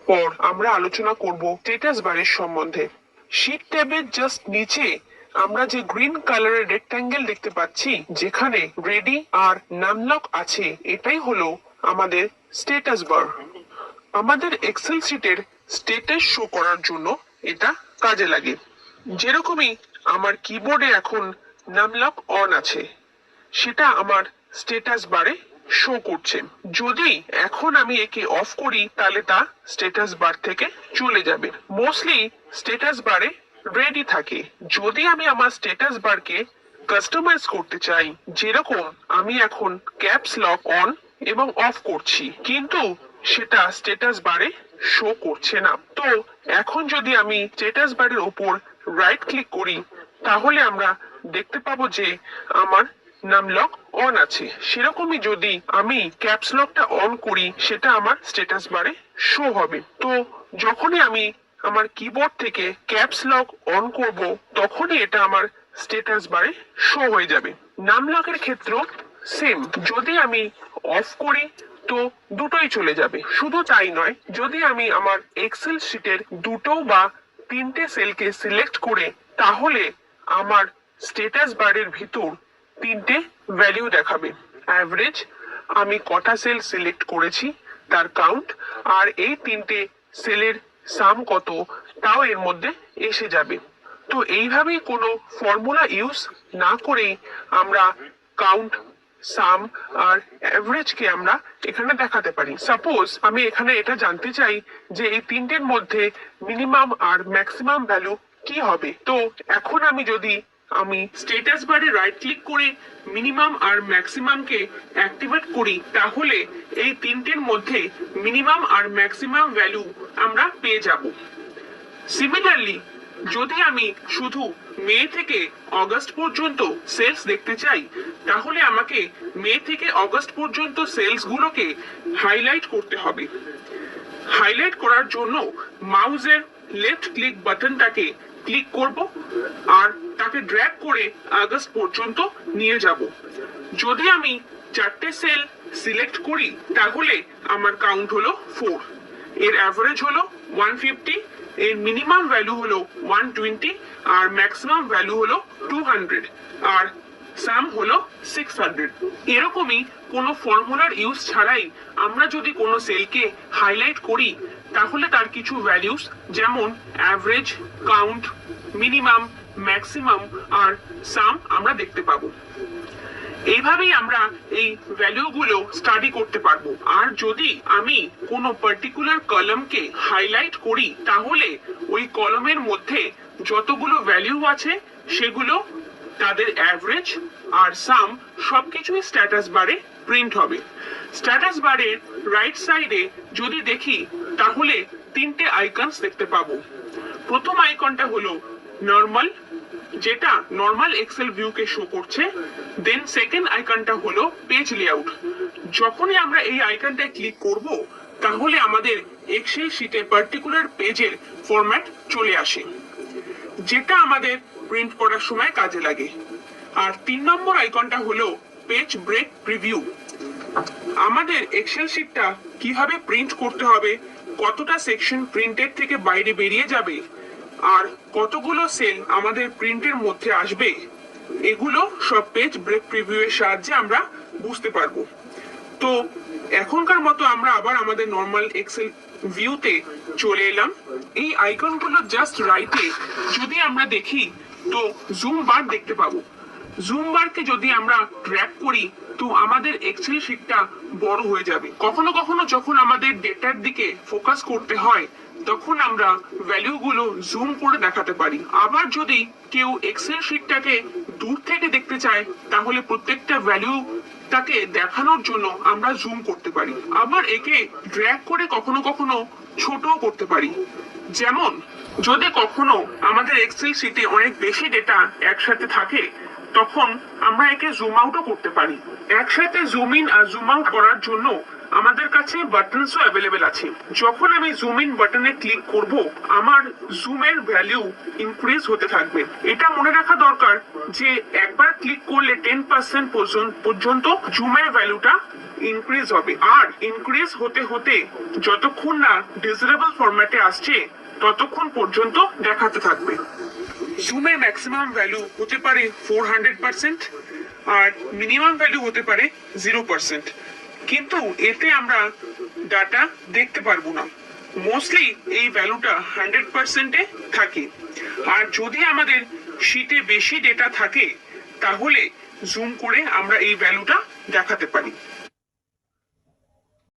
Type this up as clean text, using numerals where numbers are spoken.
পর আমরা আলোচনা করব স্ট্যাটাস বারের সম্বন্ধে। শীট ট্যাবের জাস্ট নিচে আমরা যে গ্রিন কালারের রেক্ট্যাঙ্গেল দেখতে পাচ্ছি, যেখানে রেডি আর নামলক আছে, এটাই হলো আমাদের স্ট্যাটাস বার। আমাদের এক্সেল শিটের স্ট্যাটাস শো করার জন্য এটা কাজে লাগে। যেরকমই আমার কিবোর্ডে এখন নামলক অন আছে, সেটা আমার স্ট্যাটাস বারে শো করছে। যদি এখন আমি একে অফ করি তাহলে তা স্ট্যাটাস বার থেকে চলে যাবে। মোস্টলি স্ট্যাটাস বারে রেডি থাকে। যদি আমি আমার স্ট্যাটাস বারকে কাস্টমাইজ করতে চাই, যেরকম আমি এখন ক্যাপস লক অন এবং অফ করছি, কিন্তু সেটা স্ট্যাটাস বারে শো করছে না। তো এখন যদি আমি স্ট্যাটাস বারের উপর রাইট ক্লিক করি, তাহলে আমরা দেখতে পাবো যে আমার নামলক অন আছে। সেরকমই যদি আমি ক্যাপস লকটা অন করি, সেটা আমার স্ট্যাটাস বারে শো হবে। তো যখনই আমি আমার কিবোর্ড থেকে ক্যাপস লক অন করব, তখনই এটা আমার স্ট্যাটাস বারে শো হয়ে যাবে। নামলকের ক্ষেত্রেও সেম, যদি আমি অফ করি তো দুটোই চলে যাবে। শুধু তাই নয়, যদি আমি আমার এক্সেল শিটের দুটো বা তিনটে সেলকে সিলেক্ট করে, তাহলে আমার স্ট্যাটাস বারের ভিতর তিনটে ভ্যালু দেখাবে। অ্যাভারেজ, আমি কটা সেল সিলেক্ট করেছি তার কাউন্ট, আর এই তিনটে সেলের সাম কত তাও এর মধ্যে এসে যাবে। তো এইভাবেই কোনো ফর্মুলা ইউজ না করেই আমরা কাউন্ট, সাম আর অ্যাভারেজকে আমরা এখানে দেখাতে পারি। সাপোজ আমি এখানে এটা জানতে চাই যে এই তিনটের মধ্যে মিনিমাম আর ম্যাক্সিমাম ভ্যালু কি হবে। তো এখন আমি স্ট্যাটাস বারে রাইট ক্লিক করে মিনিমাম আর ম্যাক্সিমামকে অ্যাক্টিভেট করি, তাহলে এই তিনটের মধ্যে মিনিমাম আর ম্যাক্সিমাম ভ্যালু আমরা পেয়ে যাব। সিমিলারলি, যদি আমি শুধু মে থেকে অগস্ট পর্যন্ত সেলস দেখতে চাই, তাহলে আমাকে মে থেকে অগস্ট পর্যন্ত সেলস গুলোকে হাইলাইট করতে হবে। হাইলাইট করার জন্য মাউসের লেফট ক্লিক বাটনটাকে ক্লিক করব আর তাকে ড্র্যাগ করে আগস্ট পর্যন্ত নিয়ে যাব। যদি আমি চারটে সেল সিলেক্ট করি, তাহলে আমার কাউন্ট হলো 4, এর অ্যাভারেজ হলো 150, এর মিনিমাম ভ্যালু হলো 120, আর ম্যাক্সিমাম ভ্যালু হলো 200, আর সাম হলো 600। এরকমই কোনো ফর্মুলার ইউজ ছাড়াই আমরা যদি কোনো সেলকে হাইলাইট করি, তাহলে তার কিছু ভ্যালুস যেমন অ্যাভারেজ, কাউন্ট, মিনিমাম, ম্যাক্সিমাম আর সাম আমরা দেখতে পাবো। এইভাবেই আমরা এই ভ্যালুগুলো স্টাডি করতে পারবো। আর যদি আমি কোনো পার্টিকুলার কলামকে হাইলাইট করি, তাহলে ওই কলামের মধ্যে যতগুলো ভ্যালু আছে সেগুলো, তাদের অ্যাভারেজ আর সাম সবকিছুই স্ট্যাটাস বারে প্রিন্ট হবে। স্ট্যাটাস বারের রাইট সাইডে যদি দেখি, তাহলে তিনটে আইকনস দেখতে পাবো। প্রথম আইকনটা হলো নরমাল, যেটা নরমাল এক্সেল ভিউকে শো করছে। দেন সেকেন্ড আইকনটা হলো পেজ লেআউট। যখনই আমরা এই আইকনটায় ক্লিক করব, তাহলে আমাদের এক্সেল শিটে পার্টিকুলার পেজের ফরম্যাট চলে আসে, যেটা আমাদের প্রিন্ট করার সময় কাজে লাগে। আর 3 নম্বর আইকনটা হলো পেজ ব্রেক প্রিভিউ। আমাদের এক্সেল শিটটা কিভাবে প্রিন্ট করতে হবে, কতটা সেকশন প্রিন্টের থেকে বাইরে বেরিয়ে যাবে, আর কতগুলো সেল আমাদের প্রিন্টের মধ্যে আসবে, এগুলো সব পেজ ব্রেক প্রিভিউ এর সাহায্যে আমরা বুঝতে পারবো। তো এখনকার মতো আমরা আবার আমাদের নরমাল এক্সেল ভিউতে চলে এলাম। এই আইকনগুলো জাস্ট রাইটে যদি আমরা দেখি, তো জুম বার দেখতে পাবো। জুম বারকে যদি আমরা ড্র্যাগ করি, তো আমাদের এক্সেল শিটটা বড় হয়ে যাবে। কখনো কখনো যখন আমাদের ডেটার দিকে ফোকাস করতে হয়, তখন আমরা ভ্যালুগুলো জুম করে দেখাতে পারি। আবার যদি কেউ এক্সেল শিটটাকে দূর থেকে দেখতে চায়, তাহলে প্রত্যেকটা ভ্যালু তাকে দেখানোর জন্য আমরা জুম করতে পারি। আবার একে ড্র্যাগ করে কখনো কখনো ছোটও করতে পারি। যেমন যদি কখনো আমাদের এক্সেল শিটে অনেক বেশি ডেটা একসাথে থাকে, তখন আমরা একে জুম আউটও করতে পারি। একসাথে জুম ইন আর জুম আউট করার জন্য আমাদের কাছে বাটনসও অ্যাভেলেবেল আছে। যখন আমি জুম ইন বাটনে ক্লিক করব, আমার জুমের ভ্যালু ইনক্রিজ হতে থাকবে। এটা মনে রাখা দরকার যে একবার ক্লিক করলে 10% পর্যন্ত জুমের ভ্যালুটা ইনক্রিজ হবে, আর ইনক্রিজ হতে হতে যতক্ষণ না ডিজারেবল ফরম্যাটে আসছে ততক্ষণ পর্যন্ত দেখাতে থাকবে। জুমের ম্যাক্সিমাম ভ্যালু হতে পারে 400% আর মিনিমাম ভ্যালু হতে পারে 0%, কিন্তু এতে আমরা ডাটা দেখতে পারবো না। মোস্টলি এই ভ্যালুটা 100%-এ থাকে। আর যদি আমাদের শীটে বেশি ডেটা থাকে তাহলে জুম করে আমরা এই ভ্যালুটা দেখাতে পারি।